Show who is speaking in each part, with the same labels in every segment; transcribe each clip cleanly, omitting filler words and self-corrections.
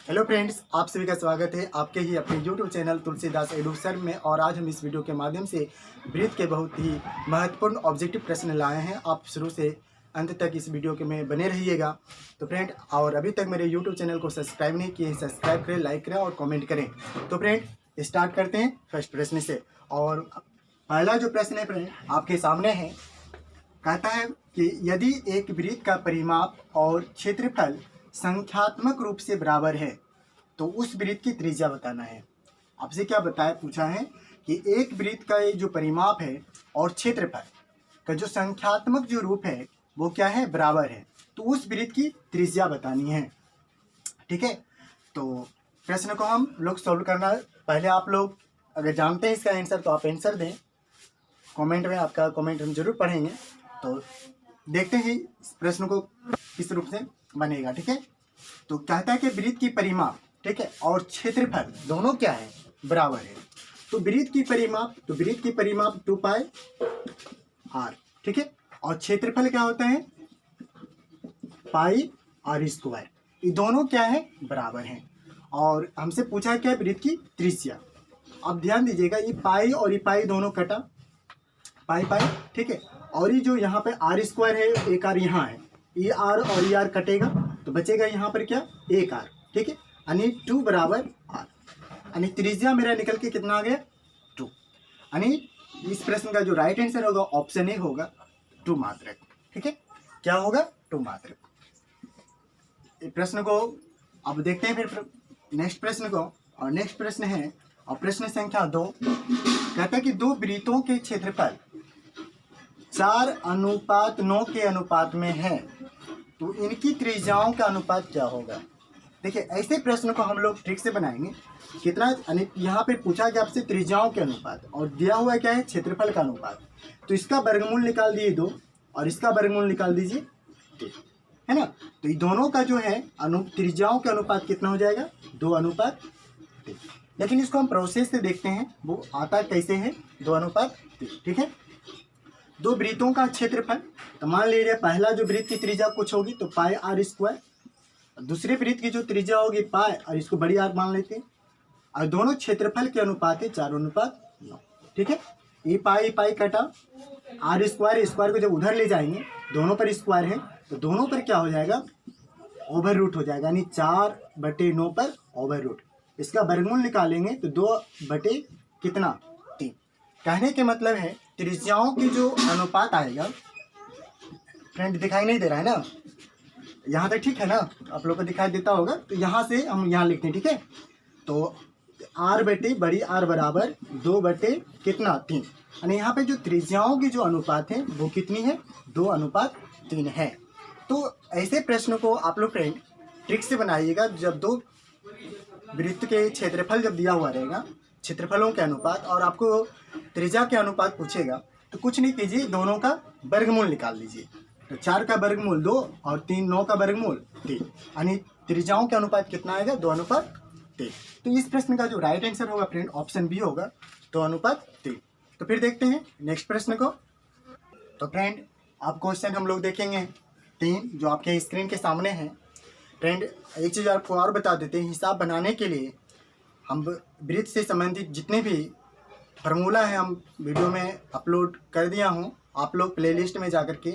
Speaker 1: Hello friends, आप सभी का स्वागत है आपके ही अपने YouTube channel Tulsidas edu sir में। और आज हम इस वीडियो के माध्यम से वृत्त के बहुत ही महत्वपूर्ण ऑब्जेक्टिव प्रश्न लाए हैं। आप शुरू से अंत तक इस वीडियो के में बने रहिएगा। तो फ्रेंड, और अभी तक मेरे यूट्यूब चैनल को सब्सक्राइब नहीं किए, सब्सक्राइब करें, लाइक करें और कॉमेंट करें। तो फ्रेंड, स्टार्ट करते हैं फर्स्ट प्रश्न से। और पहला जो प्रश्न है फ्रेंड आपके सामने है, कहता है कि यदि एक वृत्त का परिमाप और क्षेत्रफल संख्यात्मक रूप से बराबर है तो उस वृत्त की त्रिज्या बताना है। आपसे क्या बताया, पूछा है कि एक वृत्त का ये जो परिमाप है और क्षेत्रफल का जो संख्यात्मक जो रूप है वो क्या है, बराबर है, तो उस वृत्त की त्रिज्या बतानी है। ठीक है, तो प्रश्न को हम लोग सॉल्व करना, पहले आप लोग अगर जानते हैं इसका आंसर तो आप आंसर दें कमेंट में, आपका कमेंट हम जरूर पढ़ेंगे। तो देखते हैं इस प्रश्न को किस रूप से बनेगा। ठीक है, तो कहता है कि वृत्त की परिमाप, ठीक है, और क्षेत्रफल दोनों क्या है, बराबर है। तो वृत्त की परिमाप 2 पाई आर, ठीक है, और क्षेत्रफल क्या होता है, पाई आर स्क्वायर। ये दोनों क्या है, बराबर हैं। और हमसे पूछा क्या है, वृत्त की त्रिज्या। अब ध्यान दीजिएगा, ये पाई और ये पाई दोनों कटा, पाई पाई, ठीक है, और ये जो यहाँ पे आर स्क्वायर है, एक आर यहाँ है, ये आर और ये आर कटेगा तो बचेगा यहाँ पर क्या, एक आर, ठीक है, यानी 2 बराबर आर, यानी त्रिज्या मेरा निकल के कितना आ गया, 2। यानी इस प्रश्न का जो राइट आंसर होगा ऑप्शन ए होगा, 2 मात्रक। ठीक है, क्या होगा, 2 मात्रक। प्रश्न को अब देखते हैं फिर नेक्स्ट प्रश्न को। और नेक्स्ट प्रश्न है, और प्रश्न संख्या 2 कहता है कि 2 वृत्तों के क्षेत्रफल 4:9 के अनुपात में है तो इनकी त्रिज्याओं का अनुपात क्या होगा। देखिए, ऐसे प्रश्न को हम लोग ट्रिक से बनाएंगे। कितना, यहाँ पे पूछा कि आपसे त्रिज्याओं के अनुपात, और दिया हुआ क्या है, क्षेत्रफल का अनुपात। तो इसका वर्गमूल निकाल दिए 2 और इसका वर्गमूल निकाल दीजिए 3, है ना। तो ये दोनों का जो है त्रिज्याओं के अनुपात कितना हो जाएगा, 2:3। लेकिन इसको हम प्रोसेस से देखते हैं, वो आता कैसे है, 2:3। ठीक है, 2 वृत्तों का क्षेत्रफल, तो मान लीजिए पहला जो वृत्त की त्रिज्या कुछ होगी तो पाई आर स्क्वायर, दूसरे वृत्त की जो त्रिज्या होगी पाई, और इसको बड़ी आर मान लेते हैं, और दोनों क्षेत्रफल के अनुपात है 4:9। ठीक है, ये पाई कटा, आर स्क्वायर को जब उधर ले जाएंगे, दोनों पर स्क्वायर है तो दोनों पर क्या हो जाएगा, ओवर रूट हो जाएगा, यानी 4/9 पर ओवर रूट। इसका वर्गमूल निकालेंगे तो 2 कितना, 3। कहने के मतलब है त्रिज्याओं की जो अनुपात आएगा, फ्रेंड दिखाई नहीं दे रहा है ना, यहाँ तक ठीक है ना, आप लोग को दिखाई देता होगा, तो यहाँ से हम यहाँ लिखते हैं। ठीक है, तो आर बटे बड़ी आर बराबर 2/3, यानी यहाँ पे जो त्रिज्याओं की जो अनुपात है वो कितनी है, 2:3 है। तो ऐसे प्रश्न को आप लोग फ्रेंड ट्रिक से बनाइएगा। जब 2 वृत्त के क्षेत्रफल जब दिया हुआ रहेगा, क्षेत्रफलों के अनुपात, और आपको त्रिज्या के अनुपात पूछेगा, तो कुछ नहीं कीजिए, दोनों का वर्गमूल निकाल लीजिए। तो 4 का वर्गमूल 2 और 3, 9 का वर्गमूल 3, यानी त्रिज्याओं के अनुपात कितना आएगा, 2:3। तो इस प्रश्न का जो राइट आंसर होगा फ्रेंड ऑप्शन बी होगा, 2:3। तो फिर देखते हैं नेक्स्ट प्रश्न को। तो फ्रेंड, आप क्वेश्चन हम लोग देखेंगे 3 जो आपके स्क्रीन के सामने है। फ्रेंड, एक चीज़ आपको और बता देते हैं, हिसाब बनाने के लिए हम वृत्त से संबंधित जितने भी फार्मूला है हम वीडियो में अपलोड कर दिया हूँ। आप लोग प्लेलिस्ट में जा कर के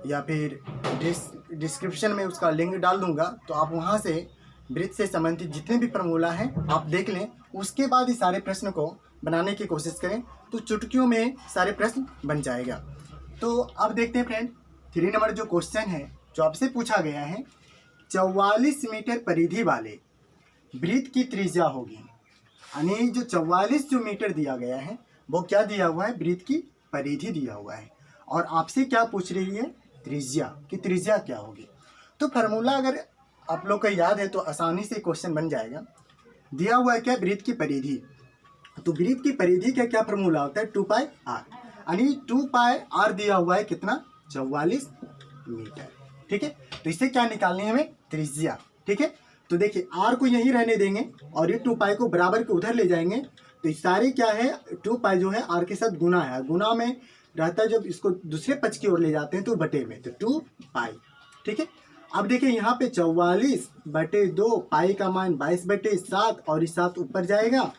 Speaker 1: या फिर डिस्क्रिप्शन में उसका लिंक डाल दूंगा, तो आप वहाँ से वृत्त से संबंधित जितने भी फार्मूला हैं आप देख लें। उसके बाद ही सारे प्रश्न को बनाने की कोशिश करें, तो चुटकियों में सारे प्रश्न बन जाएगा। तो अब देखते हैं फ्रेंड, 3 नंबर जो क्वेश्चन है जो आपसे पूछा गया है, 44 मीटर परिधि वाले वृत्त की त्रिज्या होगी, यानी जो 44 जो मीटर दिया गया है वो क्या दिया हुआ है, वृत्त की परिधि दिया हुआ है। और आपसे क्या पूछ रही है, त्रिज्या की त्रिज्या क्या होगी। तो फार्मूला अगर आप लोग को याद है तो आसानी से क्वेश्चन बन जाएगा। दिया हुआ है क्या, वृत्त की परिधि, तो वृत्त की परिधि का क्या फार्मूला होता है, 2 पाई आर, यानी 2 पाई आर दिया हुआ है कितना, 44 मीटर। ठीक है, तो इससे क्या निकालनी है हमें, त्रिज्या। ठीक है, तो देखिए आर को यहीं रहने देंगे और ये 2 पाई को बराबर के उधर ले जाएंगे, तो सारे क्या है, 2 पाई जो है आर के साथ गुना है, गुना में रहता है, जब इसको दूसरे पक्ष की ओर ले जाते हैं तो बटे में, तो 2 पाई। ठीक है, अब देखिए यहाँ पे 44/2, पाई का मान 22/7 और इस 7 ऊपर जाएगा,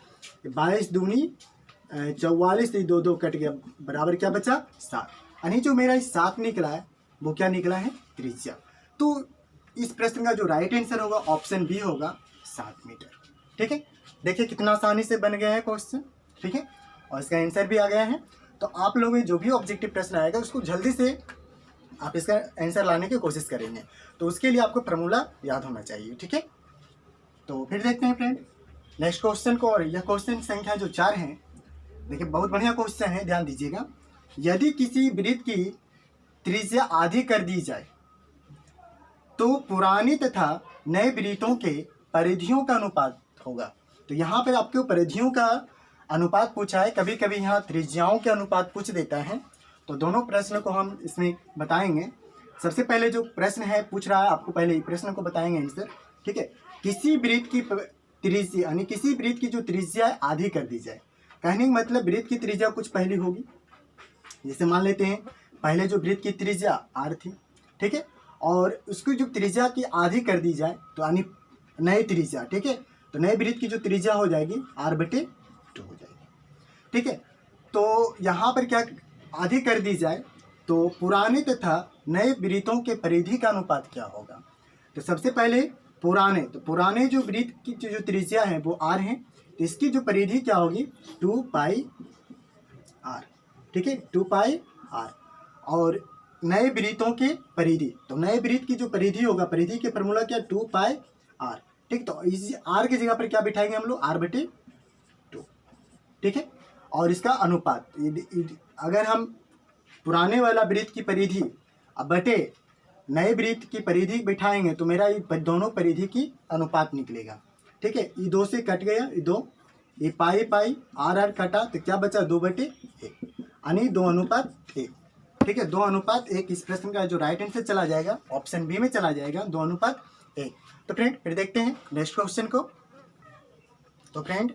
Speaker 1: 22 दूनी 44, 2 कट गया, बराबर क्या बचा 7। यानी जो मेरा इस 7 निकला है वो क्या निकला है, त्रिज्या। तो इस प्रश्न का जो राइट आंसर होगा ऑप्शन बी होगा 7 मीटर। ठीक है, देखिए कितना आसानी से बन गया है क्वेश्चन। ठीक है, और इसका आंसर भी आ गया है। तो आप लोग जो भी ऑब्जेक्टिव प्रश्न आएगा उसको जल्दी से आप इसका आंसर लाने की कोशिश करेंगे, तो उसके लिए आपको फॉर्मूला याद होना चाहिए। ठीक है, तो फिर देखते हैं फ्रेंड नेक्स्ट क्वेश्चन को। और यह क्वेश्चन संख्या जो 4 है, देखिए बहुत बढ़िया क्वेश्चन है, ध्यान दीजिएगा। यदि किसी वृत्त की त्रिज्या आधी कर दी जाए तो पुरानी तथा नए वृत्तों के परिधियों का अनुपात होगा। तो यहाँ पर आपको परिधियों का अनुपात पूछा है, कभी कभी यहाँ त्रिज्याओं के अनुपात पूछ देता है। तो दोनों प्रश्न को हम इसमें बताएंगे। सबसे पहले जो प्रश्न है पूछ रहा है, आपको पहले प्रश्न को बताएंगे आंसर। ठीक है, किसी वृत्त की त्रिज्या यानी किसी वृत्त की जो त्रिज्या है आधी कर दी जाए। कहने का मतलब वृत्त की त्रिज्या कुछ पहली होगी, जैसे मान लेते हैं पहले जो वृत्त की त्रिज्या r थी, ठीक है, और उसकी जो त्रिज्या की आधी कर दी जाए तो यानी नई त्रिज्या। ठीक है, तो नए वृत्त की जो त्रिज्या हो जाएगी r/2 हो जाएगी। ठीक है, तो यहाँ पर क्या आधी कर दी जाए तो पुराने तथा नए वृत्तों के परिधि का अनुपात क्या होगा। तो सबसे पहले पुराने, तो पुराने जो वृत्त की जो त्रिज्या है वो r है, तो इसकी जो परिधि क्या होगी 2πr। ठीक है, 2πr। और नए वृत्तों के परिधि, तो नए वृत्त की जो परिधि होगा, परिधि के फॉर्मूला क्या 2πr। ठीक, तो इस r की जगह पर क्या बिठाएंगे हम लोग r/2। ठीक है, और इसका अनुपात अगर हम पुराने वाला वृत्त की परिधि अब बटे नए वृत्त की परिधि बिठाएंगे तो मेरा ये दोनों परिधि की अनुपात निकलेगा। ठीक है, ये 2 से कट गया, ये 2, ये पाई r कटा, तो क्या बचा 2/1 यानी 2:1। ठीक है, 2:1 इस प्रश्न का जो राइट आंसर चला जाएगा ऑप्शन बी में चला जाएगा, 2:1। तो फ्रेंड फिर देखते हैं नेक्स्ट क्वेश्चन को। तो फ्रेंड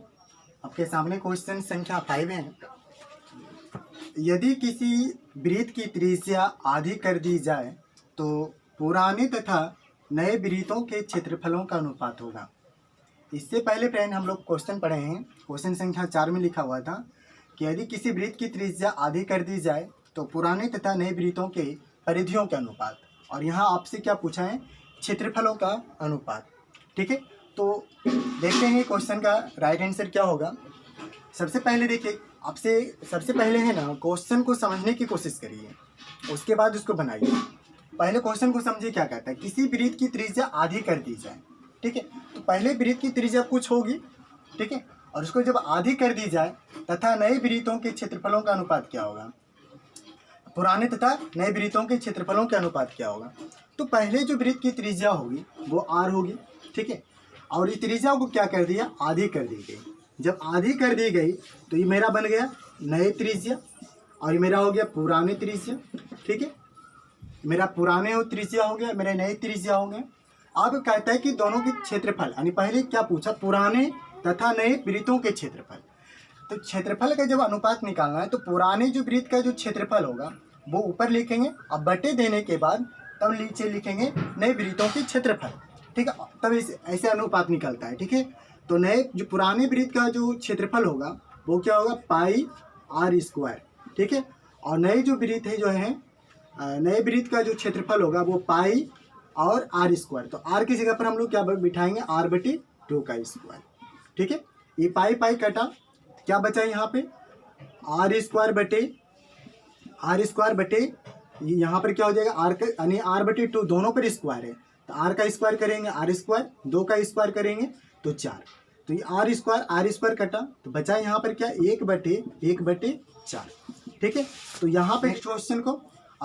Speaker 1: आपके सामने क्वेश्चन संख्या 5 है। यदि किसी वृत्त की त्रिज्या आधी कर दी जाए तो पुराने तथा नए वृत्तों के क्षेत्रफलों का अनुपात होगा। इससे पहले फ्रेंड हम लोग क्वेश्चन पढ़े हैं, क्वेश्चन संख्या 4 में लिखा हुआ था कि यदि किसी वृत्त की त्रिज्या आधी कर दी जाए तो पुराने तथा नए वृत्तों के परिधियों के अनुपात, और यहाँ आपसे क्या पूछा है, क्षेत्रफलों का अनुपात। ठीक है, तो देखते हैं क्वेश्चन का राइट आंसर क्या होगा। सबसे पहले देखिए, आपसे सबसे पहले है ना क्वेश्चन को समझने की कोशिश करिए, उसके बाद उसको बनाइए। पहले क्वेश्चन को समझिए क्या कहता है, किसी वृत्त की त्रिज्या आधी कर दी जाए। ठीक है, तो पहले वृत्त की त्रिज्या कुछ होगी, ठीक है, और उसको जब आधी कर दी जाए तथा नए वृत्तों के क्षेत्रफलों का अनुपात क्या होगा, पुराने तथा नए वृत्तों के क्षेत्रफलों के अनुपात क्या होगा। तो पहले जो वृत्त की त्रिज्या होगी वो r होगी। ठीक है, और इस त्रिज्या को क्या कर दिया, आधी कर दी गई। जब आधी कर दी गई तो ये मेरा बन गया नए त्रिज्या और ये मेरा हो गया पुराने त्रिज्या। ठीक है, मेरा पुराने त्रिज्या हो गया, मेरा नए त्रिज्या हो गया। अब कहता है कि दोनों के क्षेत्रफल, यानी पहले क्या पूछा, पुराने तथा नए वृत्तों के क्षेत्रफल। तो क्षेत्रफल का जब अनुपात निकालना है तो पुराने जो वृत्त का जो क्षेत्रफल होगा वो ऊपर लिखेंगे, अब बटे देने के बाद तब नीचे लिखेंगे नए वृत्तों के क्षेत्रफल। ठीक है, तब ऐसे अनुपात निकलता है। ठीक है, तो नए जो पुराने वृत्त का जो क्षेत्रफल होगा वो क्या होगा πr²। ठीक है, और नए जो वृत्त है जो है नए वृत्त का जो क्षेत्रफल होगा वो पाई और r²। तो r की जगह पर हम लोग क्या बिठाएंगे r/2 का स्क्वायर। ठीक है, ये पाई कटा, क्या बचा यहाँ पे r² बटे यहाँ पर क्या हो जाएगा r का, यानी r/2 दोनों पर स्क्वायर है, तो r का स्क्वायर करेंगे r², 2 का स्क्वायर करेंगे तो 4। तो ये r² कटा, तो बचा यहाँ पर क्या 1/4। ठीक है, तो यहाँ पे नेक्स्ट क्वेश्चन को,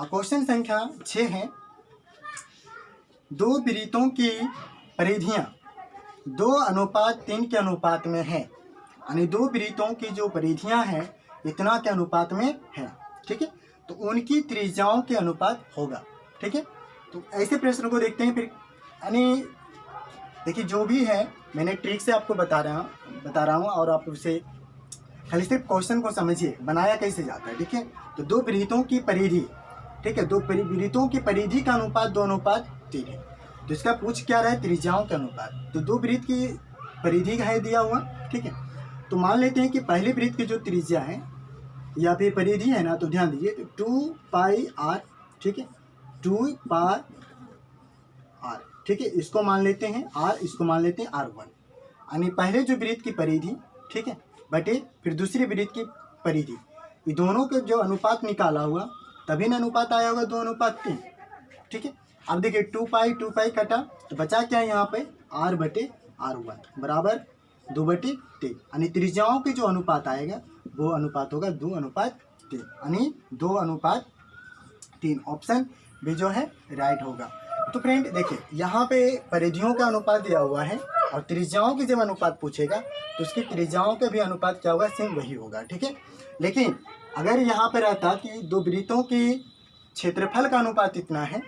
Speaker 1: क्वेश्चन संख्या 6 है। दो वृत्तों की परिधियाँ 2:3 के अनुपात में है, यानी दो वृत्तों की जो परिधियाँ हैं इतना के अनुपात में है। ठीक है, तो उनकी त्रिज्याओं के अनुपात होगा। ठीक है, तो ऐसे प्रश्न को देखते हैं फिर, यानी देखिए जो भी है मैंने ट्रिक से आपको बता रहा हूँ और आप उसे खाली सिर्फ क्वेश्चन को समझिए बनाया कैसे जाता है। ठीक है, तो दो वृत्तों की परिधि, ठीक है, दो वृत्तों की परिधि का अनुपात 2:3 है। तो इसका पूछ क्या रहा है, त्रिज्याओं के अनुपात। तो दो वृत्त की परिधि है दिया हुआ, ठीक है। तो मान लेते हैं कि पहले वृत्त की जो त्रिज्या है या फिर परिधि है ना, तो ध्यान दीजिए 2πr, ठीक है, 2πr, ठीक है। इसको मान लेते हैं r, इसको मान लेते हैं r1, यानी पहले जो वृत्त की परिधि, ठीक है, बटे फिर दूसरी वृत्त की परिधि, ये दोनों के जो अनुपात निकाला हुआ तभी ना अनुपात आया होगा 2:3, ठीक है। अब देखिए 2π कटा तो बचा क्या है यहाँ पे, r/r1 बराबर 2/3, यानी त्रिज्याओं के जो अनुपात आएगा वो अनुपात होगा 2:3, यानी 2:3। ऑप्शन भी जो है राइट होगा। तो फ्रेंड देखिए यहाँ पे परिधियों का अनुपात दिया हुआ है और त्रिज्याओं की जब अनुपात पूछेगा तो उसकी त्रिज्याओं का भी अनुपात क्या होगा, सेम वही होगा, ठीक है। लेकिन अगर यहाँ पे रहता कि दो वृत्तों की क्षेत्रफल का अनुपात इतना है,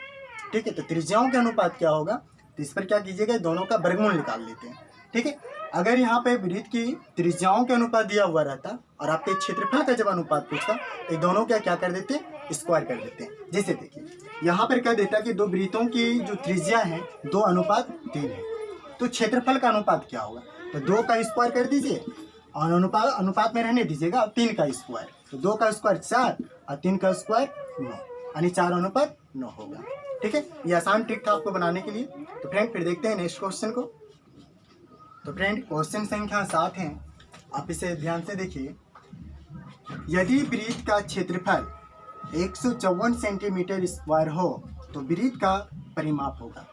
Speaker 1: ठीक है, तो त्रिज्याओं का अनुपात क्या होगा, तो इस पर क्या कीजिएगा, दोनों का वर्गमूल निकाल लेते हैं, ठीक है। अगर यहाँ पे वृत्त की त्रिज्याओं का अनुपात दिया हुआ रहता और आपके क्षेत्रफल का जब अनुपात पूछता तो दोनों का क्या कर देते, स्क्वायर कर देते हैं। जैसे देखिए यहाँ पर क्या देता कि दो वृत्तों की जो त्रिज्या है 2:3 है, तो क्षेत्रफल का अनुपात क्या होगा, तो 2 का स्क्वायर कर दीजिए और अनुपात में रहने दीजिएगा 3 का स्क्वायर, तो 2 का स्क्वायर 4 और 3 का स्क्वायर 9, यानी 4:9 होगा, ठीक है। ये आसान ट्रिक था आपको बनाने के लिए। तो फ्रेंड फिर देखते हैं नेक्स्ट क्वेश्चन को। तो फ्रेंड क्वेश्चन संख्या 7 है, आप इसे ध्यान से देखिए। यदि वृत्त का क्षेत्रफल 154 सेंटीमीटर स्क्वायर हो तो वृत्त का परिमाप होगा,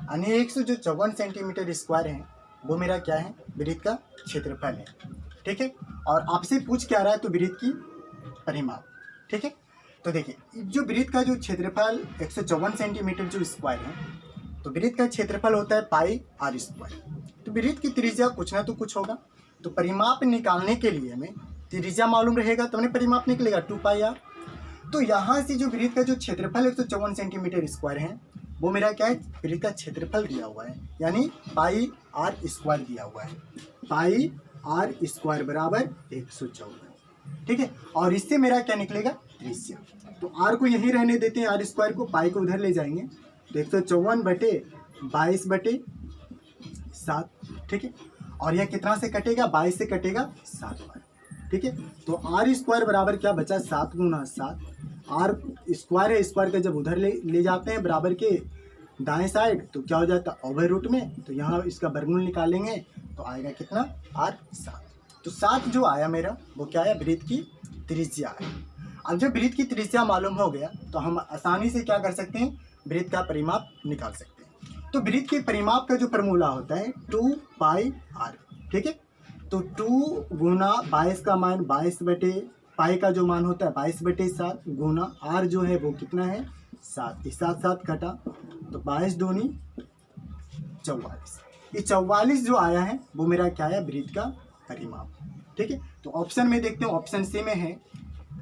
Speaker 1: यानी 154 सेंटीमीटर स्क्वायर है वो मेरा क्या है, वृत्त का क्षेत्रफल है, ठीक है। और आपसे पूछ क्या रहा है, तो वृत्त की परिमाप, ठीक है। तो देखिए जो वृत्त का जो क्षेत्रफल 154 सेंटीमीटर जो स्क्वायर है, तो वृत्त का क्षेत्रफल होता है πr²। तो वृत्त की त्रिज्या कुछ ना तो कुछ होगा, तो परिमाप निकालने के लिए हमें त्रिज्या मालूम रहेगा तो हमें परिमाप निकलेगा 2πr। तो यहाँ से जो वृत्त का जो क्षेत्रफल 154 सेंटीमीटर स्क्वायर है वो मेरा क्या है, वृत्त का क्षेत्रफल दिया हुआ है, यानी πr² दिया हुआ है, πr² बराबर 154, ठीक है। और इससे मेरा क्या निकलेगा, त्रिज्या। तो r को यहीं रहने देते हैं, r² को, पाई को उधर ले जाएंगे, तो 154/22/7, ठीक है। और यह कितना से कटेगा, 22 से कटेगा 7 बार, ठीक है। तो r² बराबर क्या बचा, 7 × 7, r² है, स्क्वायर का जब उधर ले जाते हैं बराबर के दाएं साइड तो क्या हो जाता है, ओवर रूट में, तो यहाँ इसका वर्गमूल निकालेंगे तो आएगा कितना, r7। तो 7 जो आया मेरा वो क्या है, वृत्त की त्रिज्या है। अब जब वृत्त की त्रिज्या मालूम हो गया तो हम आसानी से क्या कर सकते हैं, वृत्त का परिमाप निकाल सकते हैं। तो वृत्त के परिमाप का जो फॉर्मूला होता है 2πr, ठीक है। तो 2 × 22 का मान 22 पाई का जो मान होता है 22/7 गुना r जो है वो कितना है, 7, 7 कटा तो 22 दूनी 44, ये 44 जो आया है वो मेरा क्या है, वृत्त का परिमाप, ठीक है। तो ऑप्शन में देखते हैं, ऑप्शन सी में है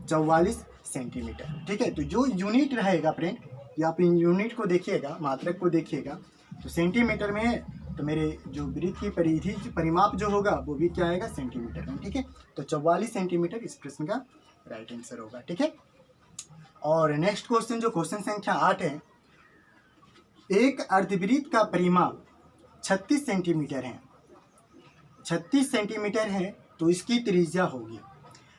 Speaker 1: 44 सेंटीमीटर, ठीक है। तो जो यूनिट रहेगा फ्रेंड, या आप इन यूनिट को देखिएगा, मात्रक को देखिएगा, तो सेंटीमीटर में है, तो मेरे जो वृत्त की परिधि परिमाप जो होगा वो भी क्या आएगा, सेंटीमीटर में, ठीक है। तो 44 सेंटीमीटर इस प्रश्न का राइट आंसर होगा, ठीक है। और नेक्स्ट क्वेश्चन जो क्वेश्चन संख्या 8 है, एक अर्धवृत्त का परिमाप 36 सेंटीमीटर है, 36 सेंटीमीटर है, तो इसकी त्रिज्या होगी।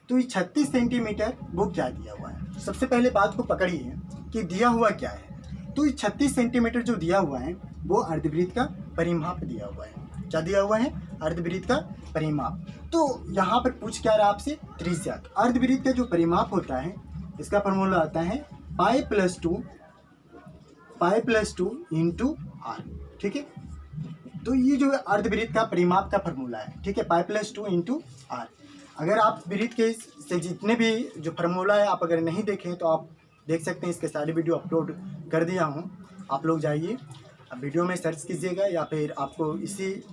Speaker 1: तो ये 36 सेंटीमीटर वो क्या दिया हुआ है, सबसे पहले बात को पकड़िए कि दिया हुआ क्या है। तो ये 36 सेंटीमीटर जो दिया हुआ है वो अर्धवृत्त का परिमाप दिया हुआ है। क्या दिया हुआ है, अर्धवृत्त का परिमाप। तो यहाँ पर पूछ क्या रहा आपसे, त्रिज्या। अर्धवृत्त का जो परिमाप होता है इसका फॉर्मूला आता है π+2 × r, ठीक है। तो ये जो अर्धवृत्त का परिमाप का फॉर्मूला है, ठीक है, π+2 × r। अगर आप वृत्त के से जितने भी जो फार्मूला है आप अगर नहीं देखें तो आप देख सकते हैं, इसके सारे वीडियो अपलोड कर दिया हूँ, आप लोग जाइए वीडियो में सर्च कीजिएगा, या फिर आपको इसी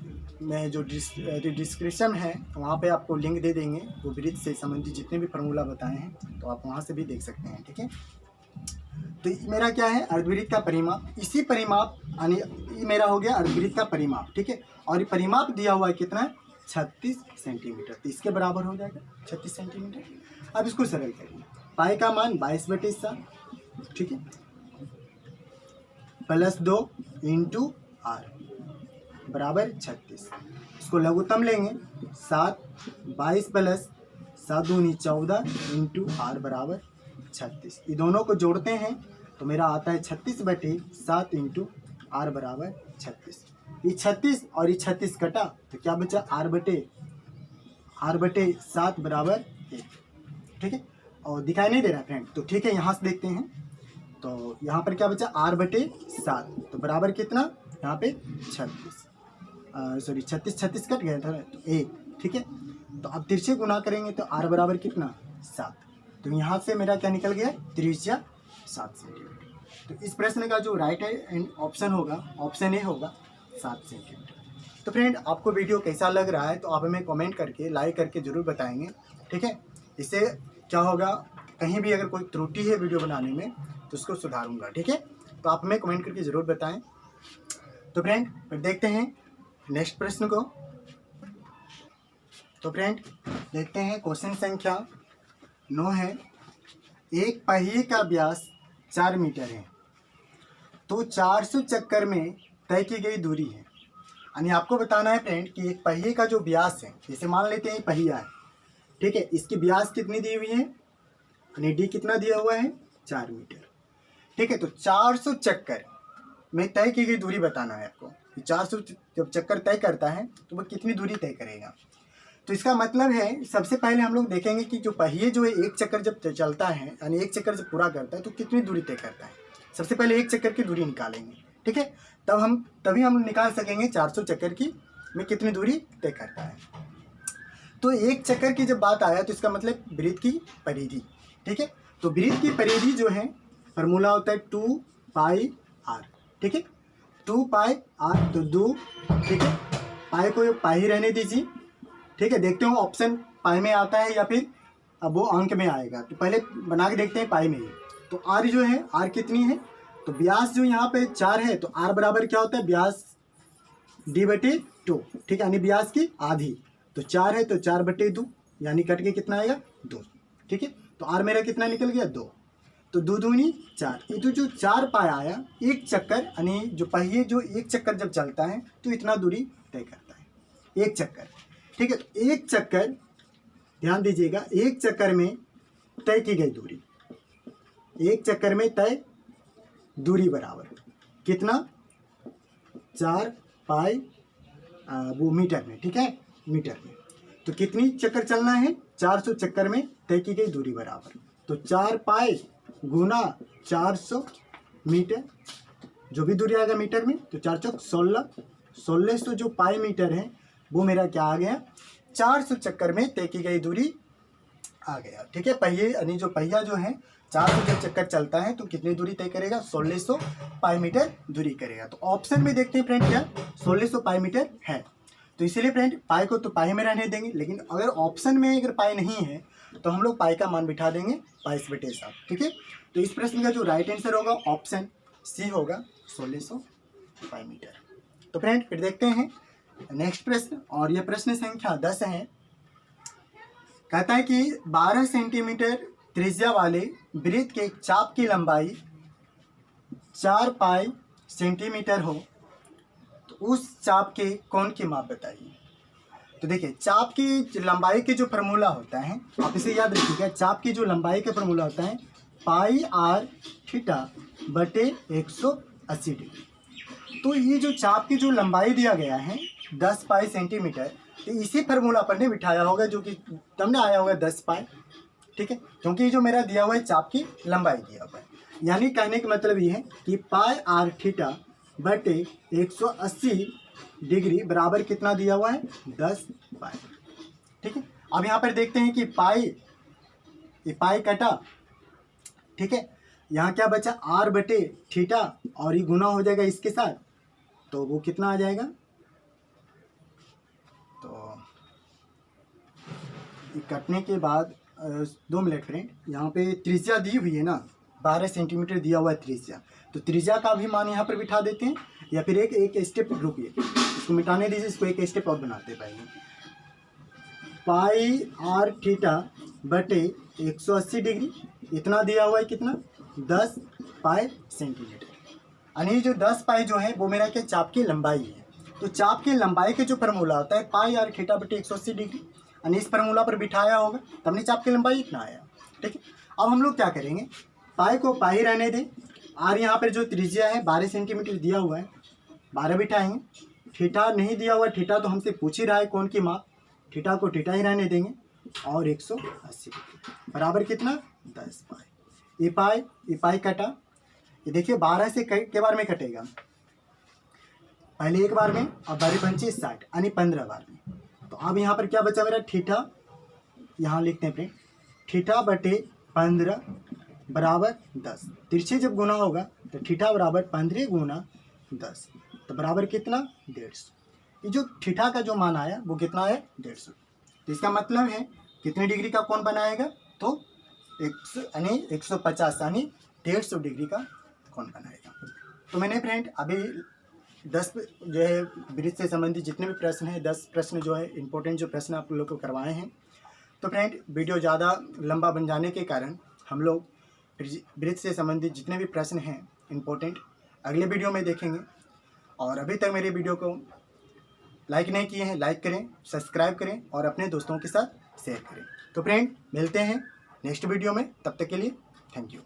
Speaker 1: में जो डिस्क्रिप्शन है वहाँ पे आपको लिंक दे देंगे, वो वृत्त से संबंधित जितने भी फार्मूला बताए हैं तो आप वहाँ से भी देख सकते हैं, ठीक है। तो मेरा क्या है, अर्धवृत्त का परिमाप, इसी परिमाप यानी ये मेरा हो गया अर्धवृत्त का परिमाप, ठीक है। और ये परिमाप दिया हुआ है कितना है, 36 सेंटीमीटर, तो इसके बराबर हो जाएगा 36 सेंटीमीटर। अब इसको सरल करिए, पाई का मान 22/7, ठीक है, प्लस 2 इंटू आर बराबर 36। इसको लघुत्तम लेंगे 7, 22 प्लस 7 दूनी 14 इंटू आर बराबर 36। ये दोनों को जोड़ते हैं तो मेरा आता है 36/7 इंटू आर बराबर 36। ये 36 और ये 36 कटा तो क्या बचा R/7 बराबर 1। ठीक है, और दिखाई नहीं दे रहा फ्रेंड, तो ठीक है यहाँ से देखते हैं। तो यहाँ पर क्या बचा R/7 तो बराबर कितना यहाँ पे 36, सॉरी 36 कट गया था तो 1। ठीक है, तो अब तिरछे गुना करेंगे तो R बराबर कितना 7। तो यहाँ से मेरा क्या निकल गया त्रिज्या 7 सेंटीमीटर। तो इस प्रश्न का जो राइट है ऑप्शन होगा ऑप्शन ए होगा 7 सेंटीमीटर। तो फ्रेंड आपको वीडियो कैसा लग रहा है तो आप हमें कमेंट करके लाइक करके ज़रूर बताएंगे। ठीक है, इससे क्या होगा कहीं भी अगर कोई त्रुटि है वीडियो बनाने में तो उसको सुधारूंगा। ठीक है, तो आप हमें कमेंट करके ज़रूर बताएं। तो फ्रेंड फिर देखते हैं नेक्स्ट प्रश्न को। तो फ्रेंड देखते हैं क्वेश्चन संख्या 9 है। एक पहिए का व्यास 4 मीटर है तो 400 चक्कर में तय की गई दूरी है। यानी आपको बताना है फ्रेंड कि एक पहिए का जो व्यास है, जैसे मान लेते हैं पहिया है, ठीक है, इसकी व्यास कितनी दी हुई है यानी डी कितना दिया हुआ है 4 मीटर। ठीक है, तो 400 चक्कर में तय की गई दूरी बताना है आपको। 400 जब चक्कर तय करता है तो वो कितनी दूरी तय करेगा। तो इसका मतलब है सबसे पहले हम लोग देखेंगे कि जो पहिए जो है एक चक्कर जब चलता है यानी एक चक्कर जब पूरा करता है तो कितनी दूरी तय करता है। सबसे पहले एक चक्कर की दूरी निकालेंगे। ठीक है, तभी हम निकाल सकेंगे 400 चक्कर की में कितनी दूरी तय करता है। तो एक चक्कर की जब बात आया तो इसका मतलब वृत्त की परिधि। ठीक है, तो वृत्त की परिधि जो है फार्मूला होता है 2πr। ठीक है, 2πr तो 2। ठीक है, पाई को पाई रहने दीजिए। ठीक है, देखते हो ऑप्शन पाई में आता है या फिर अब वो अंक में आएगा। तो पहले बना के देखते हैं पाई में ही। तो आर जो है आर कितनी है तो व्यास जो यहाँ पे 4 है तो आर बराबर क्या होता है व्यास d/2। ठीक है, यानी व्यास की आधी। तो 4 है तो 4/2 यानी कट के कितना आएगा 2। ठीक है, तो आर मेरा कितना निकल गया 2। तो 2 दूनी 4। ये तो जो 4 पाई आया एक चक्कर यानी जो पहिए जो एक चक्कर जब चलता है तो इतना दूरी तय करता है एक चक्कर। ठीक है, तो एक चक्कर ध्यान दीजिएगा एक चक्कर में तय की गई दूरी, एक चक्कर में तय दूरी बराबर कितना 4 पाई वो मीटर में। ठीक है, मीटर में तो कितनी चक्कर चलना है 400 चक्कर में तय की गई दूरी बराबर। तो 4 पाई गुना 400 मीटर जो भी दूरी आएगा मीटर में तो 4 चौक 1600 जो पाई मीटर है वो मेरा क्या आ गया 400 चक्कर में तय की गई दूरी आ गया। ठीक है, पहिए यानी जो पहिया जो है 400 जब चक्कर चलता है तो कितनी दूरी तय करेगा 1600 पाई मीटर दूरी करेगा। तो ऑप्शन में देखते हैं फ्रेंड क्या 1600 पाई मीटर है। तो इसीलिए फ्रेंड पाई को तो पाई में रहने देंगे, लेकिन अगर ऑप्शन में अगर पाई नहीं है तो हम लोग पाई का मान बिठा देंगे 22/7। ठीक है, तो इस प्रश्न का जो राइट आंसर होगा ऑप्शन सी होगा 1600 पाई मीटर। तो फ्रेंड फिर देखते हैं नेक्स्ट प्रश्न, और यह प्रश्न संख्या 10 है। कहता है कि 12 सेंटीमीटर त्रिज्या वाले वृत्त के चाप की लंबाई 4 पाई सेंटीमीटर हो तो उस चाप के कोण की माप बताइए। तो देखिए चाप की लंबाई के जो फार्मूला होता है आप इसे याद रखिएगा। चाप की जो लंबाई का फार्मूला होता है πr/180 डिग्री। तो ये जो चाप की जो लंबाई दिया गया है 10 पाई सेंटीमीटर, तो इसी फार्मूला पर ने बिठाया होगा जो कि तब आया होगा 10 पाई। ठीक है, क्योंकि जो मेरा दिया हुआ है चाप की लंबाई दिया हुआ है, यानी कहने का मतलब ये है कि πr/180 डिग्री बराबर कितना दिया हुआ है 10 पाई। ठीक है, अब यहाँ पर देखते हैं कि ये पाई कटा। ठीक है, यहाँ क्या बचा r/θ और ये गुना हो जाएगा इसके साथ तो वो कितना आ जाएगा। तो ये कटने के बाद 2 मिनट फ्रेंड, यहाँ पे त्रिज्या दी हुई है ना 12 सेंटीमीटर दिया हुआ है त्रिज्या, तो त्रिज्या का भी मान यहाँ पर बिठा देते हैं या फिर एक स्टेप रुकिए इसको मिटाने दीजिए, इसको एक स्टेप और बनाते पहले। πr/180 डिग्री इतना दिया हुआ है कितना 10 पाई सेंटीमीटर। यानी ये जो 10 पाई जो है वो मेरा क्या चाप की लंबाई है। तो चाप की लंबाई के जो फार्मूला होता है पाई आर थीटा बटे 180 डिग्री, यानी इस फार्मूला पर बिठाया होगा तब नहीं चाप की लंबाई इतना आया। ठीक है, अब हम लोग क्या करेंगे, पाई को पाई रहने दें, आर यहाँ पर जो त्रिज्या है 12 सेंटीमीटर दिया हुआ है 12 बिठाएंगे, थीटा नहीं दिया हुआ, थीटा तो हमसे पूछ ही रहा है कौन की माप, थीटा को थीटा ही रहने देंगे और 180 बराबर कितना 10 पाई। ये पाई कटा, ये देखिए 12 से के बार में कटेगा, पहले एक बार में और 12 पंचे 60 यानी 15 बार में। तो अब यहाँ पर क्या बचा मेरा थीटा, यहाँ लिखते हैं फ्रेंड थीटा बटे 15 बराबर 10, तिरछे जब गुना होगा तो थीटा बराबर 15 गुना 10 तो बराबर कितना 150। ये जो थीटा का जो मान आया वो कितना है 150। तो इसका मतलब है कितने डिग्री का कोण बनाएगा, तो 150 यानी 150 डिग्री का कोण बनाएगा। तो मैंने फ्रेंड अभी 10 जो है ब्रिज से संबंधित जितने भी प्रश्न हैं 10 प्रश्न जो है इंपॉर्टेंट जो प्रश्न आप लोग को करवाए हैं। तो फ्रेंड वीडियो ज़्यादा लंबा बन जाने के कारण हम लोग ब्रिज से संबंधित जितने भी प्रश्न हैं इंपॉर्टेंट अगले वीडियो में देखेंगे। और अभी तक मेरे वीडियो को लाइक नहीं किए हैं लाइक करें, सब्सक्राइब करें और अपने दोस्तों के साथ शेयर करें। तो फ्रेंड मिलते हैं नेक्स्ट वीडियो में, तब तक के लिए थैंक यू।